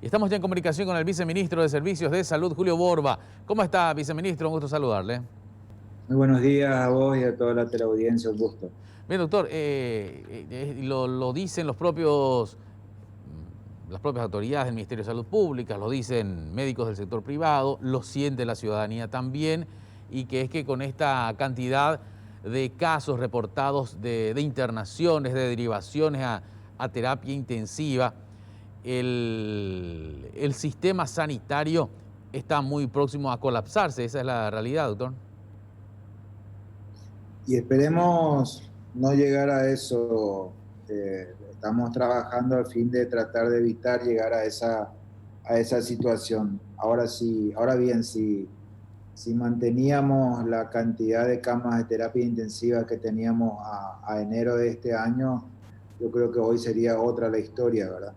Estamos ya en comunicación con el viceministro de Servicios de Salud, Julio Borba. ¿Cómo está, viceministro? Un gusto saludarle. Muy buenos días a vos y a toda la teleaudiencia, un gusto. Bien, doctor, lo dicen las propias autoridades del Ministerio de Salud Pública, lo dicen médicos del sector privado, lo siente la ciudadanía también, y que es que con esta cantidad de casos reportados de internaciones, de derivaciones a terapia intensiva, el sistema sanitario está muy próximo a colapsarse. Esa es la realidad, doctor. Y esperemos no llegar a eso. Estamos trabajando al fin de tratar de evitar llegar a esa situación. Ahora sí, ahora bien, si manteníamos la cantidad de camas de terapia intensiva que teníamos a enero de este año, yo creo que hoy sería otra la historia, ¿verdad?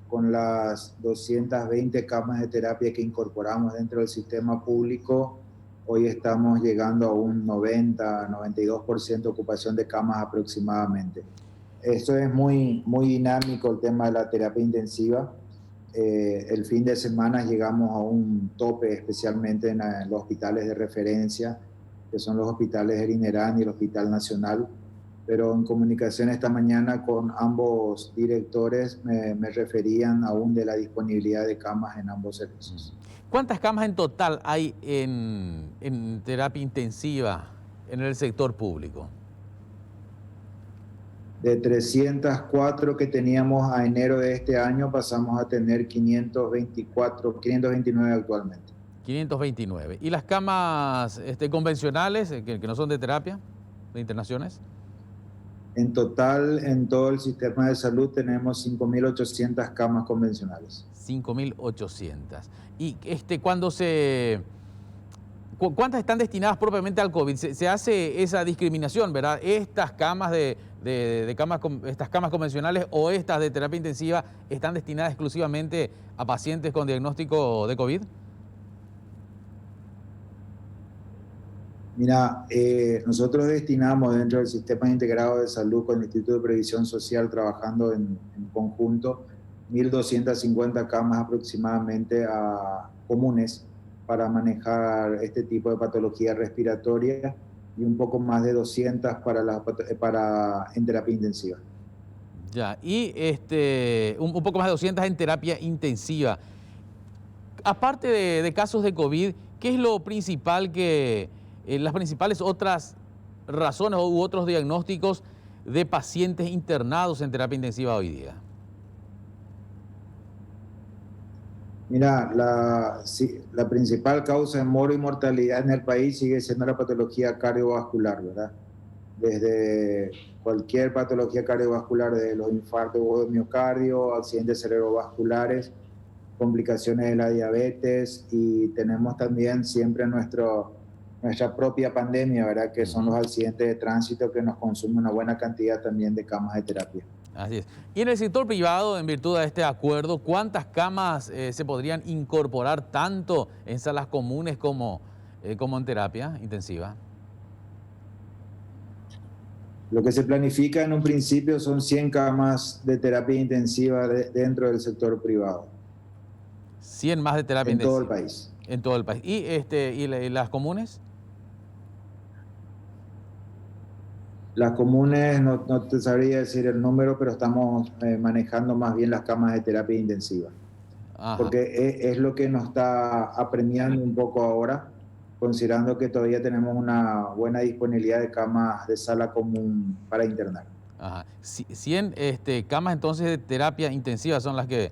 Con las 220 camas de terapia que incorporamos dentro del sistema público, hoy estamos llegando a un 90-92% ocupación de camas aproximadamente. Esto es muy dinámico, el tema de la terapia intensiva. El fin de semana llegamos a un tope, especialmente en los hospitales de referencia, que son los hospitales El Inerán y el Hospital Nacional. Pero en comunicación esta mañana con ambos directores me referían aún de la disponibilidad de camas en ambos servicios. ¿Cuántas camas en total hay en terapia intensiva en el sector público? De 304 que teníamos a enero de este año, pasamos a tener 524, 529 actualmente. 529. ¿Y las camas convencionales, que no son de terapia, de internaciones? En total, en todo el sistema de salud tenemos 5.800 camas convencionales. 5.800. ¿Y cuántas están destinadas propiamente al COVID? Se hace esa discriminación, ¿verdad? Estas camas estas camas convencionales o estas de terapia intensiva están destinadas exclusivamente a pacientes con diagnóstico de COVID. Mira, nosotros destinamos dentro del Sistema Integrado de Salud con el Instituto de Previsión Social, trabajando en conjunto, 1.250 camas aproximadamente a comunes para manejar este tipo de patología respiratoria y un poco más de 200 en terapia intensiva. Ya, y un poco más de 200 en terapia intensiva. Aparte de casos de COVID, ¿qué es lo principal las principales otras razones u otros diagnósticos de pacientes internados en terapia intensiva hoy día? Mira, la principal causa de moro y mortalidad en el país sigue siendo la patología cardiovascular, ¿verdad? Desde cualquier patología cardiovascular, de los infartos de miocardio, accidentes cerebrovasculares, complicaciones de la diabetes, y tenemos también siempre nuestra propia pandemia, ¿verdad? Que son los accidentes de tránsito, que nos consumen una buena cantidad también de camas de terapia. Así es. Y en el sector privado, en virtud de este acuerdo, ¿cuántas camas se podrían incorporar tanto en salas comunes como en terapia intensiva? Lo que se planifica en un principio son 100 camas de terapia intensiva dentro del sector privado, 100 más de terapia en todo el intensiva país. en todo el país. ¿Y las comunes? Las comunes no te sabría decir el número, pero estamos manejando más bien las camas de terapia intensiva. Ajá. Porque es lo que nos está apremiando un poco ahora, considerando que todavía tenemos una buena disponibilidad de camas de sala común para internar. Ajá. 100 camas entonces de terapia intensiva son las que...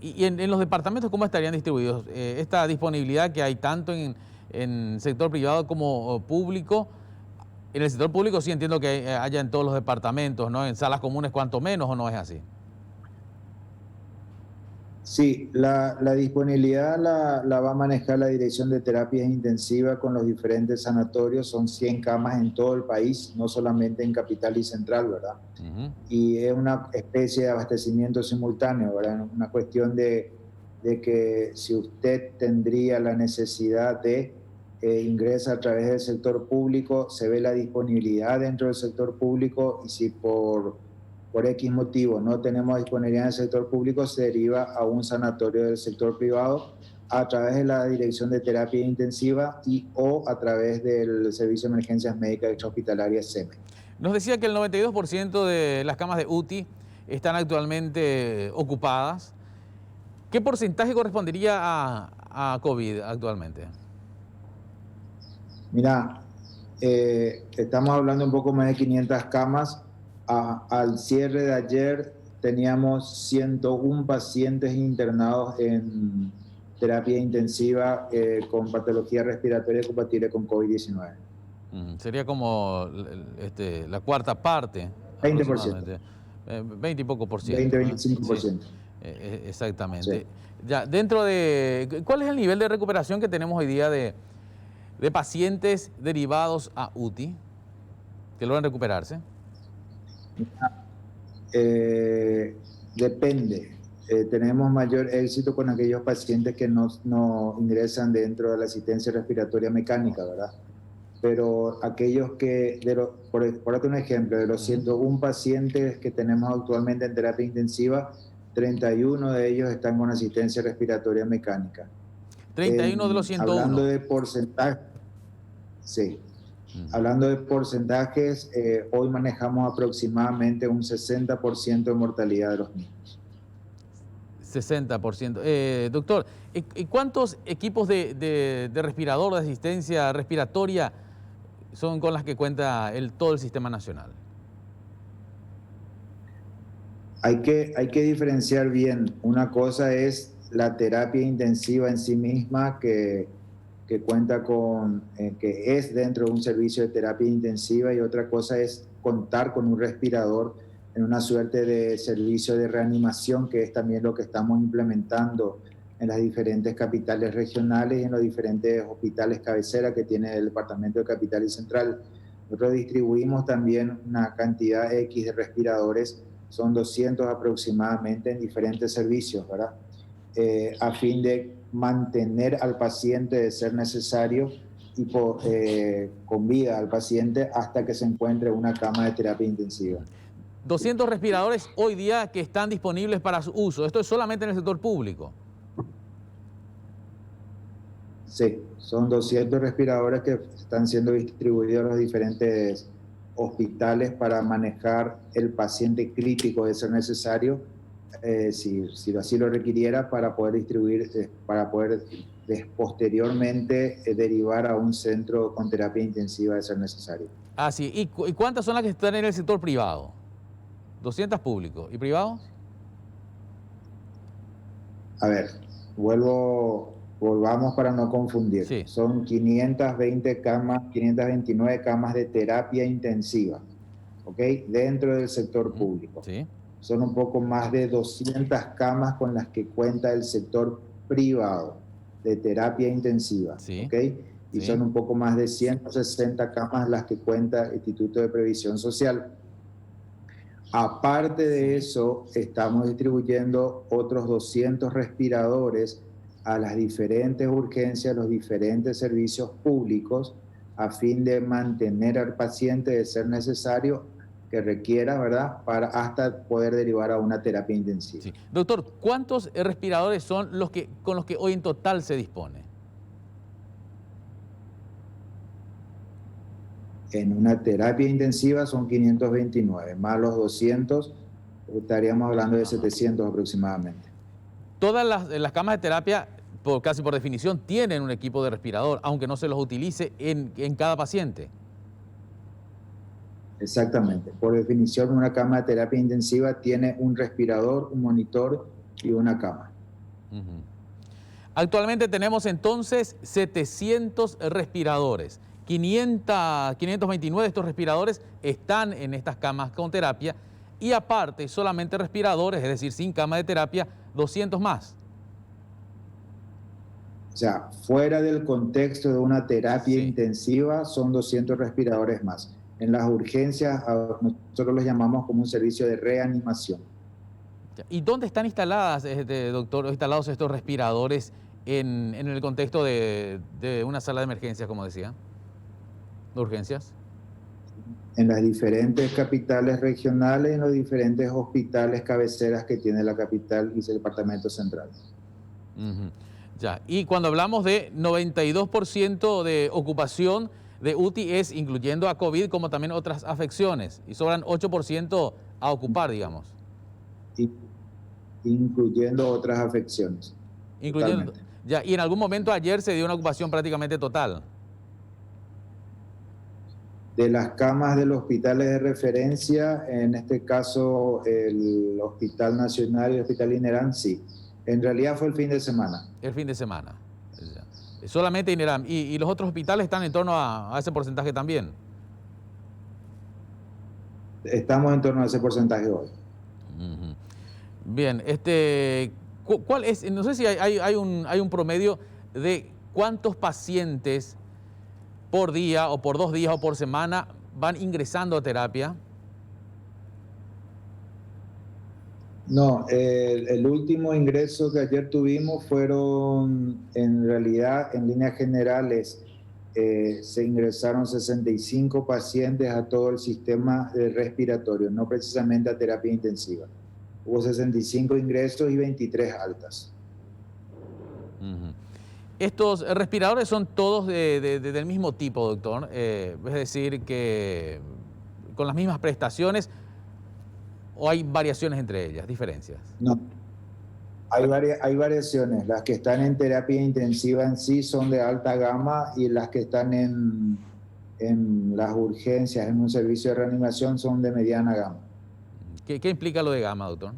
¿Y en los departamentos cómo estarían distribuidos? Esta disponibilidad que hay tanto en sector privado como público. En el sector público sí entiendo que haya en todos los departamentos, ¿no? En salas comunes cuanto menos, ¿o no es así? Sí, la disponibilidad la va a manejar la Dirección de Terapias Intensivas con los diferentes sanatorios. Son 100 camas en todo el país, no solamente en Capital y Central, ¿verdad? Y es una especie de abastecimiento simultáneo, ¿verdad? Una cuestión de que si usted tendría la necesidad de ingresa a través del sector público, se ve la disponibilidad dentro del sector público, y si por por X motivo no tenemos disponibilidad en el sector público, se deriva a un sanatorio del sector privado a través de la Dirección de Terapia Intensiva y o a través del Servicio de Emergencias Médicas Extrahospitalarias SEME. Nos decía que el 92% de las camas de UTI están actualmente ocupadas. ¿Qué porcentaje correspondería a COVID actualmente? Mira, estamos hablando un poco más de 500 camas. Al cierre de ayer teníamos 101 pacientes internados en terapia intensiva con patología respiratoria compatible con COVID-19. Sería como la cuarta parte. 20%. 20 y poco por ciento. 20-25%. Sí, exactamente. Sí. Ya, ¿cuál es el nivel de recuperación que tenemos hoy día de pacientes derivados a UTI que logran recuperarse? Depende. Tenemos mayor éxito con aquellos pacientes que no ingresan dentro de la asistencia respiratoria mecánica, ¿verdad? Pero aquellos que, por darte un ejemplo, de los 101 pacientes que tenemos actualmente en terapia intensiva, 31 de ellos están con asistencia respiratoria mecánica. 31 de los 101. Hablando de porcentaje, sí. Hablando de porcentajes, hoy manejamos aproximadamente un 60% de mortalidad de los niños. 60%. Doctor, ¿y cuántos equipos de respirador, de asistencia respiratoria son con las que cuenta todo el sistema nacional? Hay que diferenciar bien. Una cosa es la terapia intensiva en sí misma, que cuenta con, que es dentro de un servicio de terapia intensiva, y otra cosa es contar con un respirador en una suerte de servicio de reanimación, que es también lo que estamos implementando en las diferentes capitales regionales y en los diferentes hospitales cabecera que tiene el Departamento de Capital y Central. Nosotros distribuimos también una cantidad X de respiradores, son 200 aproximadamente en diferentes servicios, ¿verdad? A fin de mantener al paciente de ser necesario y con vida al paciente hasta que se encuentre una cama de terapia intensiva. 200 respiradores hoy día que están disponibles para su uso. Esto es solamente en el sector público. Sí, son 200 respiradores que están siendo distribuidos a los diferentes hospitales para manejar el paciente crítico de ser necesario, si así lo requiriera, para poder distribuir, para poder posteriormente derivar a un centro con terapia intensiva de ser necesario. Ah, sí. ¿Y cuántas son las que están en el sector privado? 200 públicos. ¿Y privados? A ver, volvamos para no confundir. Sí. Son 520 camas, 529 camas de terapia intensiva, ¿ok? Dentro del sector público. Sí. Son un poco más de 200 camas con las que cuenta el sector privado de terapia intensiva, sí. ¿ok? Y sí, son un poco más de 160 camas las que cuenta el Instituto de Previsión Social. Aparte de eso, estamos distribuyendo otros 200 respiradores a las diferentes urgencias, los diferentes servicios públicos, a fin de mantener al paciente de ser necesario que requiera, ¿verdad?, para hasta poder derivar a una terapia intensiva. Sí. Doctor, ¿cuántos respiradores son con los que hoy en total se dispone? En una terapia intensiva son 529, más los 200, estaríamos hablando de 700 aproximadamente. Todas las camas de terapia, casi por definición, tienen un equipo de respirador, aunque no se los utilice en cada paciente. Exactamente. Por definición, una cama de terapia intensiva tiene un respirador, un monitor y una cama. Actualmente tenemos entonces 700 respiradores. 529 de estos respiradores están en estas camas con terapia, y aparte solamente respiradores, es decir, sin cama de terapia, 200 más. O sea, fuera del contexto de una terapia intensiva son 200 respiradores más. En las urgencias nosotros los llamamos como un servicio de reanimación. ¿Y dónde están instalados estos respiradores en el contexto de una sala de emergencias, como decía? ¿De urgencias? en las diferentes capitales regionales y en los diferentes hospitales cabeceras que tiene la capital y el departamento central. Ujú. Ya, y cuando hablamos de 92% de ocupación de UTI es incluyendo a COVID como también otras afecciones y sobran 8% a ocupar, digamos. Y, incluyendo otras afecciones. Incluyendo, Totalmente. ya, y en algún momento ayer se dio una ocupación prácticamente total. De las camas de los hospitales de referencia, en este caso el Hospital Nacional y el Hospital INERAM, sí. En realidad fue el fin de semana. El fin de semana. Ya. Solamente INERAM. ¿Y los otros hospitales están en torno a ese porcentaje también? Estamos en torno a ese porcentaje hoy. Ujú. Bien, ¿cuál es? No sé si hay un promedio de cuántos pacientes por día o por 2 días o por semana van ingresando a terapia. No, el último ingreso que ayer tuvimos fueron, en realidad, en líneas generales, se ingresaron 65 pacientes a todo el sistema respiratorio, no precisamente a terapia intensiva. Hubo 65 ingresos y 23 altas. Uh-huh. Estos respiradores son todos del mismo tipo, doctor. Es decir, que con las mismas prestaciones o hay variaciones entre ellas, diferencias. No, hay variaciones. Las que están en terapia intensiva en sí son de alta gama y las que están en las urgencias, en un servicio de reanimación, son de mediana gama. ¿Qué implica lo de gama, doctor?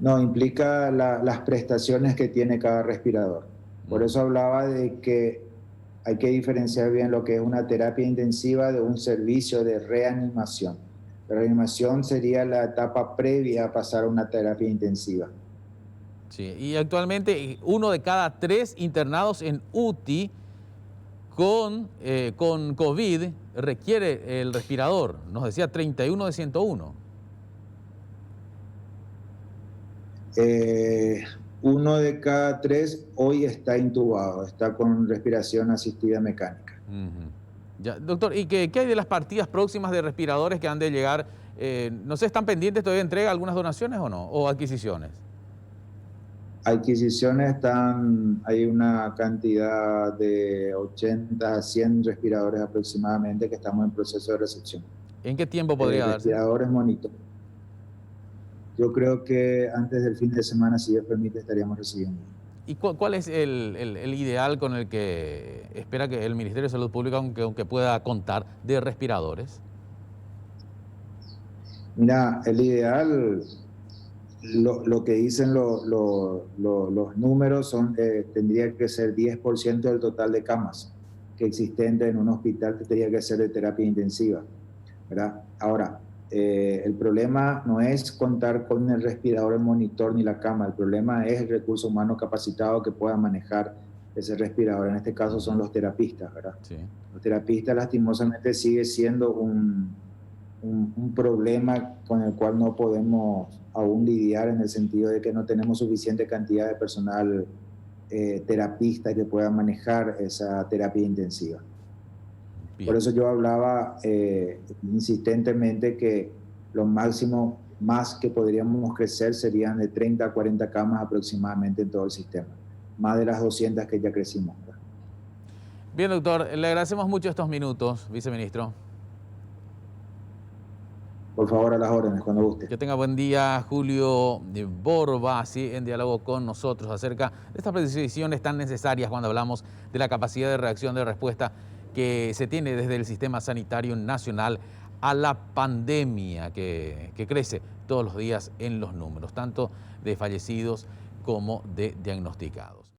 No, implica las prestaciones que tiene cada respirador. Por eso hablaba de que hay que diferenciar bien lo que es una terapia intensiva de un servicio de reanimación. La reanimación sería la etapa previa a pasar a una terapia intensiva. Sí, y actualmente 1 de cada 3 internados en UTI con COVID requiere el respirador. Nos decía 31 de 101. 1 de cada 3 hoy está intubado, está con respiración asistida mecánica. Ya, doctor, ¿y qué hay de las partidas próximas de respiradores que han de llegar? No sé, ¿están pendientes todavía de entrega algunas donaciones o no? ¿O adquisiciones? Adquisiciones hay una cantidad de 80 a 100 respiradores aproximadamente que estamos en proceso de recepción. ¿En qué tiempo podría darse? Respiradores monitor. Yo creo que antes del fin de semana, si Dios permite, estaríamos recibiendo. ¿Y cuál es el ideal con el que espera que el Ministerio de Salud Pública, aunque pueda contar, de respiradores? Mira, el ideal, lo que dicen los números tendría que ser 10% del total de camas que existente en un hospital que tendría que ser de terapia intensiva, ¿verdad? Ahora, el problema no es contar con el respirador, el monitor ni la cama, el problema es el recurso humano capacitado que pueda manejar ese respirador. En este caso son los terapistas, ¿verdad? Sí. Los terapistas lastimosamente sigue siendo un problema con el cual no podemos aún lidiar, en el sentido de que no tenemos suficiente cantidad de personal terapista que pueda manejar esa terapia intensiva. Bien. Por eso yo hablaba insistentemente que lo máximo más que podríamos crecer serían de 30 a 40 camas aproximadamente en todo el sistema, más de las 200 que ya crecimos, ¿verdad? Bien, doctor, le agradecemos mucho estos minutos, viceministro. Por favor, a las órdenes, cuando guste. Que tenga buen día, Julio Borba, ¿sí? En diálogo con nosotros acerca de estas precisiones tan necesarias cuando hablamos de la capacidad de reacción, de respuesta que se tiene desde el sistema sanitario nacional a la pandemia que crece todos los días en los números, tanto de fallecidos como de diagnosticados.